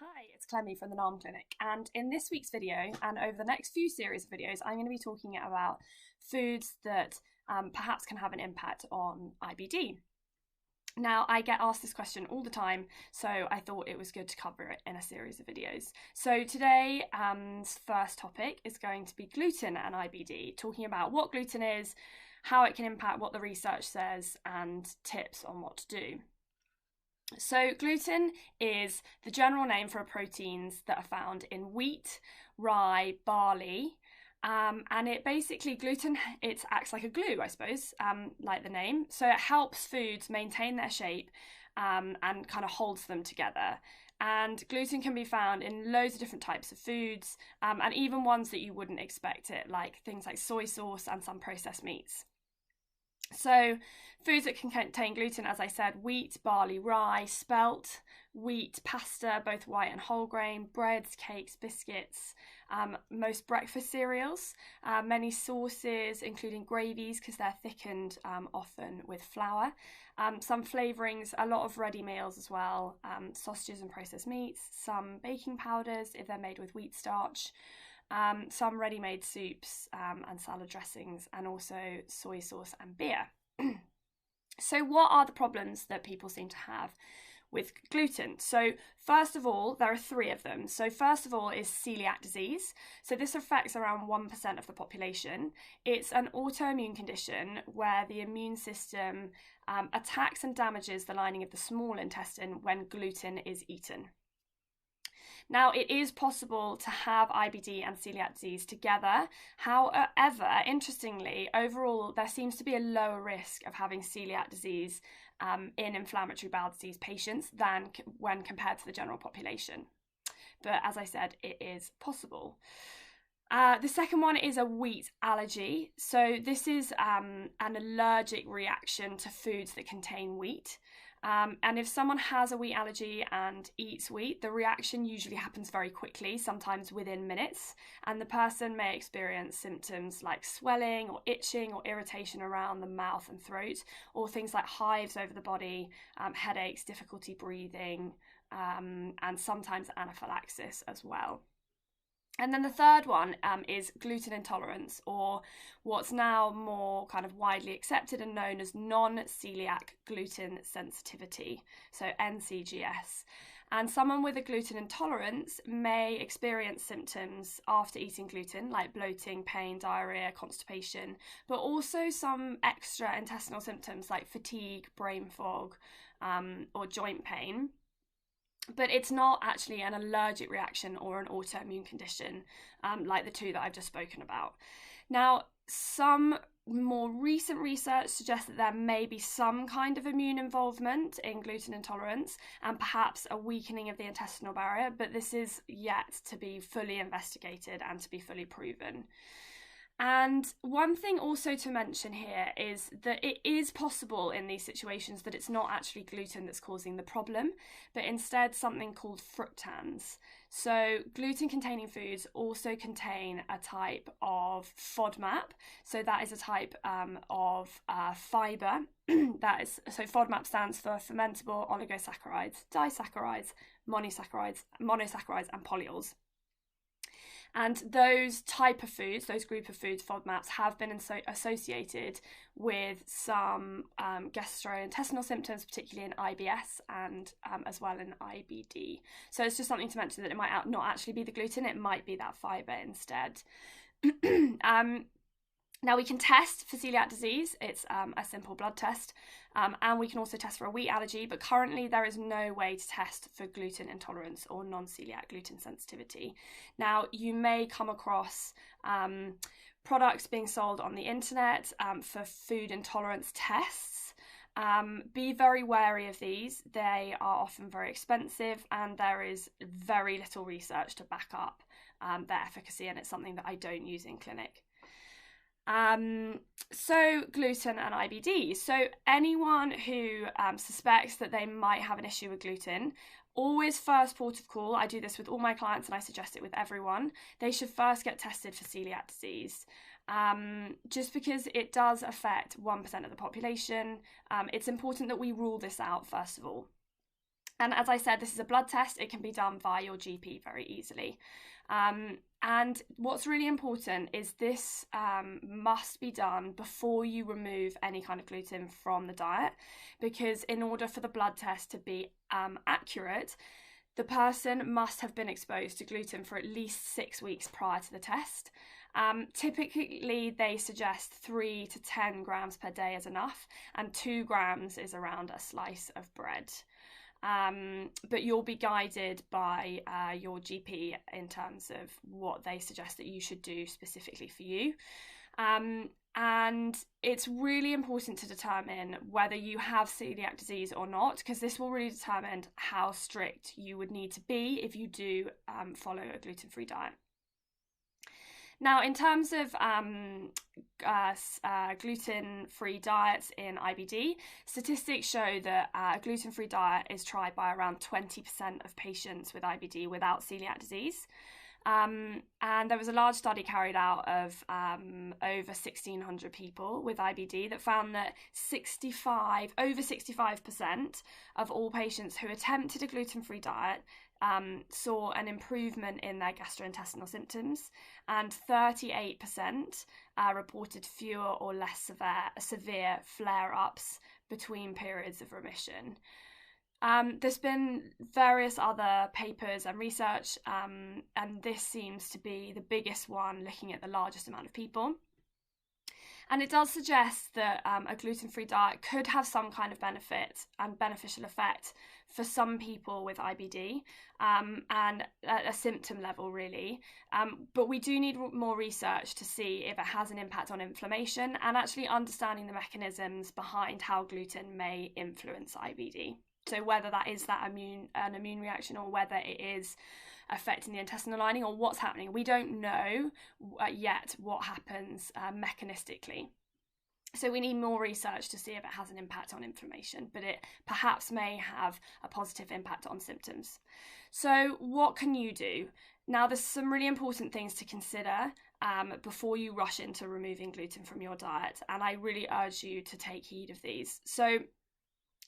Hi, it's Clemmy from the NARM Clinic, and in this week's video and over the next few series of videos I'm going to be talking about foods that perhaps can have an impact on IBD. Now, I get asked this question all the time, so I thought it was good to cover it in a series of videos. So today's first topic is going to be gluten and IBD, talking about what gluten is, how it can impact, what the research says, and tips on what to do. So gluten is the general name for proteins that are found in wheat, rye, barley, and it basically, it acts like a glue, I suppose, like the name. So it helps foods maintain their shape and kind of holds them together. And gluten can be found in loads of different types of foods, and even ones that you wouldn't expect it, like things like soy sauce and some processed meats. So foods that can contain gluten, as I said, wheat, barley, rye, spelt, wheat, pasta, both white and whole grain, breads, cakes, biscuits, most breakfast cereals, many sauces, including gravies, because they're thickened often with flour, some flavourings, a lot of ready meals as well, sausages and processed meats, some baking powders if they're made with wheat starch, some ready-made soups and salad dressings, and also soy sauce and beer. So what are the problems that people seem to have with gluten? So first of all, there are three of them. So first of all is celiac disease. So this affects around 1% of the population. It's an autoimmune condition where the immune system attacks and damages the lining of the small intestine when gluten is eaten. Now, it is possible to have IBD and celiac disease together. However, interestingly, overall, there seems to be a lower risk of having celiac disease in inflammatory bowel disease patients than when compared to the general population. But as I said, it is possible. The second one is a wheat allergy. So this is an allergic reaction to foods that contain wheat. And if someone has a wheat allergy and eats wheat, the reaction usually happens very quickly, sometimes within minutes, and the person may experience symptoms like swelling or itching or irritation around the mouth and throat, or things like hives over the body, headaches, difficulty breathing, and sometimes anaphylaxis as well. And then the third one is gluten intolerance, or what's now more kind of widely accepted and known as non-celiac gluten sensitivity, so NCGS. And someone with a gluten intolerance may experience symptoms after eating gluten, like bloating, pain, diarrhea, constipation, but also some extra intestinal symptoms like fatigue, brain fog, or joint pain. But it's not actually an allergic reaction or an autoimmune condition like the two that I've just spoken about. Now, some more recent research suggests that there may be some kind of immune involvement in gluten intolerance and perhaps a weakening of the intestinal barrier, but this is yet to be fully investigated and to be fully proven. And one thing also to mention here is that it is possible in these situations that it's not actually gluten that's causing the problem, but instead something called fructans. So gluten-containing foods also contain a type of FODMAP. So that is a type of fibre. So FODMAP stands for fermentable oligosaccharides, disaccharides, monosaccharides, and polyols. And those type of foods, those group of foods, FODMAPs, have been associated with some gastrointestinal symptoms, particularly in IBS and as well in IBD. So it's just something to mention that it might not actually be the gluten, it might be that fibre instead. Now, we can test for celiac disease. It's a simple blood test, and we can also test for a wheat allergy, but currently there is no way to test for gluten intolerance or non-celiac gluten sensitivity. Now, you may come across products being sold on the internet for food intolerance tests. Be very wary of these. They are often very expensive, and there is very little research to back up their efficacy, and it's something that I don't use in clinic. So gluten and IBD. So anyone who suspects that they might have an issue with gluten, always first port of call, I do this with all my clients and I suggest it with everyone, they should first get tested for celiac disease. Just because it does affect 1% of the population, it's important that we rule this out first of all. And as I said, this is a blood test. It can be done via your GP very easily. And what's really important is this must be done before you remove any kind of gluten from the diet, because in order for the blood test to be accurate, the person must have been exposed to gluten for at least 6 weeks prior to the test. Typically, they suggest 3 to 10 grams per day is enough, and 2 grams is around a slice of bread. But you'll be guided by your GP in terms of what they suggest that you should do specifically for you. And it's really important to determine whether you have celiac disease or not, because this will really determine how strict you would need to be if you do follow a gluten-free diet. Now, in terms of gluten-free diets in IBD, statistics show that a gluten-free diet is tried by around 20% of patients with IBD without celiac disease. And there was a large study carried out of over 1,600 people with IBD that found that over 65% of all patients who attempted a gluten-free diet saw an improvement in their gastrointestinal symptoms, and 38% reported fewer or less severe flare-ups between periods of remission. There's been various other papers and research, and this seems to be the biggest one looking at the largest amount of people. And it does suggest that a gluten-free diet could have some kind of benefit and beneficial effect for some people with IBD, and at a symptom level, really. But we do need more research to see if it has an impact on inflammation and actually understanding the mechanisms behind how gluten may influence IBD. So whether that is an immune reaction, or whether it is affecting the intestinal lining, or what's happening. We don't know yet what happens mechanistically. So we need more research to see if it has an impact on inflammation, but it perhaps may have a positive impact on symptoms. So what can you do? Now, there's some really important things to consider before you rush into removing gluten from your diet, and I really urge you to take heed of these. So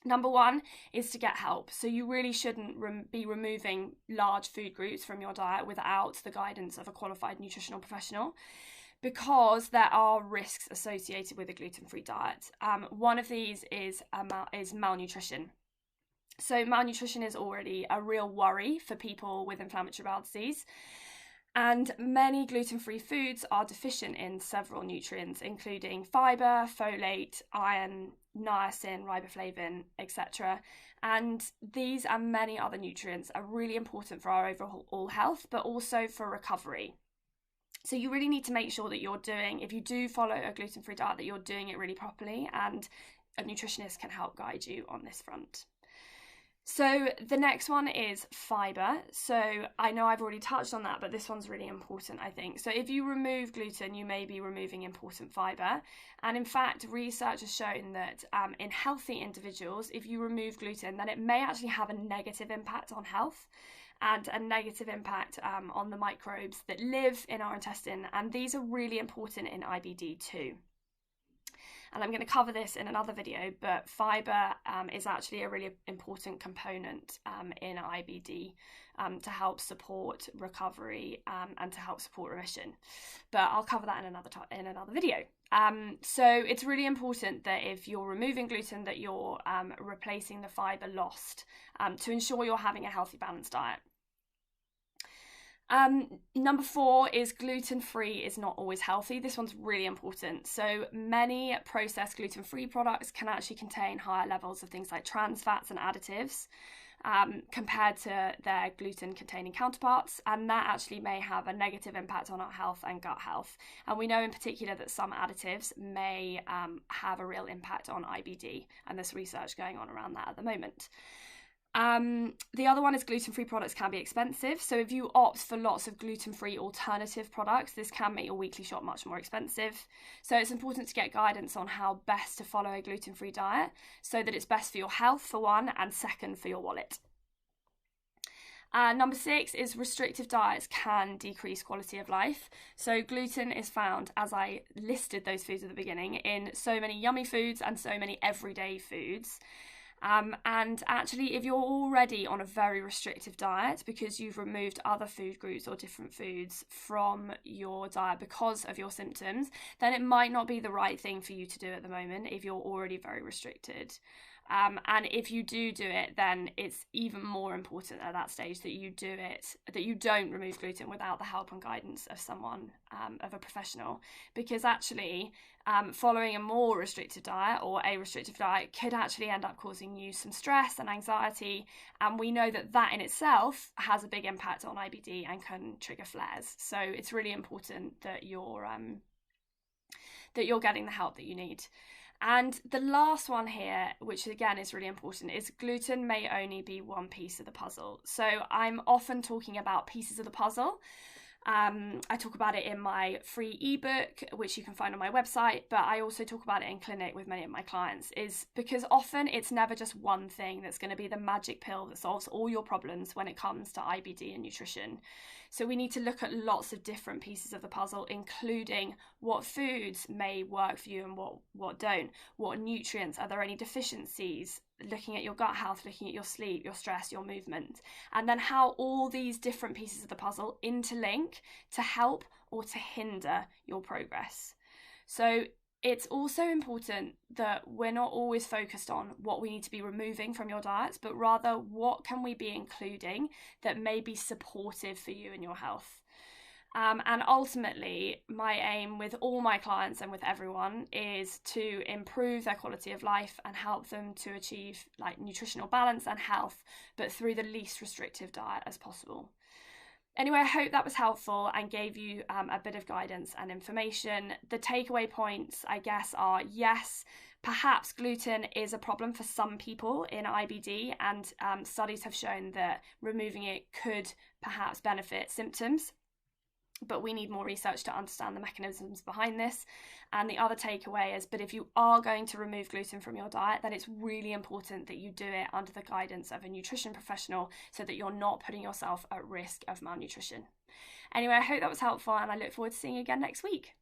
number one is to get help. So you really shouldn't be removing large food groups from your diet without the guidance of a qualified nutritional professional, because there are risks associated with a gluten-free diet. One of these is malnutrition. So malnutrition is already a real worry for people with inflammatory bowel disease. And many gluten-free foods are deficient in several nutrients, including fibre, folate, iron, niacin, riboflavin, etc. And these and many other nutrients are really important for our overall health, but also for recovery. So you really need to make sure that you're doing, if you do follow a gluten-free diet, that you're doing it really properly, and a nutritionist can help guide you on this front. So the next one is fibre. So I know I've already touched on that, but this one's really important, I think. So if you remove gluten, you may be removing important fibre. And in fact, research has shown that in healthy individuals, if you remove gluten, then it may actually have a negative impact on health and a negative impact on the microbes that live in our intestine. And these are really important in IBD too. And I'm going to cover this in another video, but fibre is actually a really important component in IBD to help support recovery and to help support remission. But I'll cover that in another video. So it's really important that if you're removing gluten, that you're replacing the fibre lost to ensure you're having a healthy, balanced diet. Number 4 is gluten-free is not always healthy. This one's really important. So many processed gluten-free products can actually contain higher levels of things like trans fats and additives compared to their gluten-containing counterparts, and that actually may have a negative impact on our health and gut health. And we know in particular that some additives may have a real impact on IBD, and there's research going on around that at the moment. The other one is gluten-free products can be expensive. So if you opt for lots of gluten-free alternative products, this can make your weekly shot much more expensive. So it's important to get guidance on how best to follow a gluten-free diet so that it's best for your health, for one, and second, for your wallet. Number 6 is restrictive diets can decrease quality of life. So gluten is found, as I listed those foods at the beginning, in so many yummy foods and so many everyday foods. And actually, if you're already on a very restrictive diet because you've removed other food groups or different foods from your diet because of your symptoms, then it might not be the right thing for you to do at the moment if you're already very restricted. And if you do it, then it's even more important at that stage that you don't remove gluten without the help and guidance of someone, of a professional, because actually following a more restrictive diet or a restrictive diet could actually end up causing you some stress and anxiety, and we know that in itself has a big impact on IBD and can trigger flares. So it's really important that you're getting the help that you need. And the last one here, which again is really important, is gluten may only be one piece of the puzzle. So I'm often talking about pieces of the puzzle. I talk about it in my free ebook, which you can find on my website, but I also talk about it in clinic with many of my clients, is because often it's never just one thing that's going to be the magic pill that solves all your problems when it comes to IBD and nutrition. So we need to look at lots of different pieces of the puzzle, including what foods may work for you and what don't, what nutrients, are there any deficiencies, looking at your gut health, looking at your sleep, your stress, your movement, and then how all these different pieces of the puzzle interlink to help or to hinder your progress. So it's also important that we're not always focused on what we need to be removing from your diets, but rather what can we be including that may be supportive for you and your health. And ultimately, my aim with all my clients and with everyone is to improve their quality of life and help them to achieve like nutritional balance and health, but through the least restrictive diet as possible. Anyway, I hope that was helpful and gave you a bit of guidance and information. The takeaway points, I guess, are yes, perhaps gluten is a problem for some people in IBD, and studies have shown that removing it could perhaps benefit symptoms, but we need more research to understand the mechanisms behind this. And the other takeaway is, but if you are going to remove gluten from your diet, then it's really important that you do it under the guidance of a nutrition professional so that you're not putting yourself at risk of malnutrition. Anyway, I hope that was helpful, and I look forward to seeing you again next week.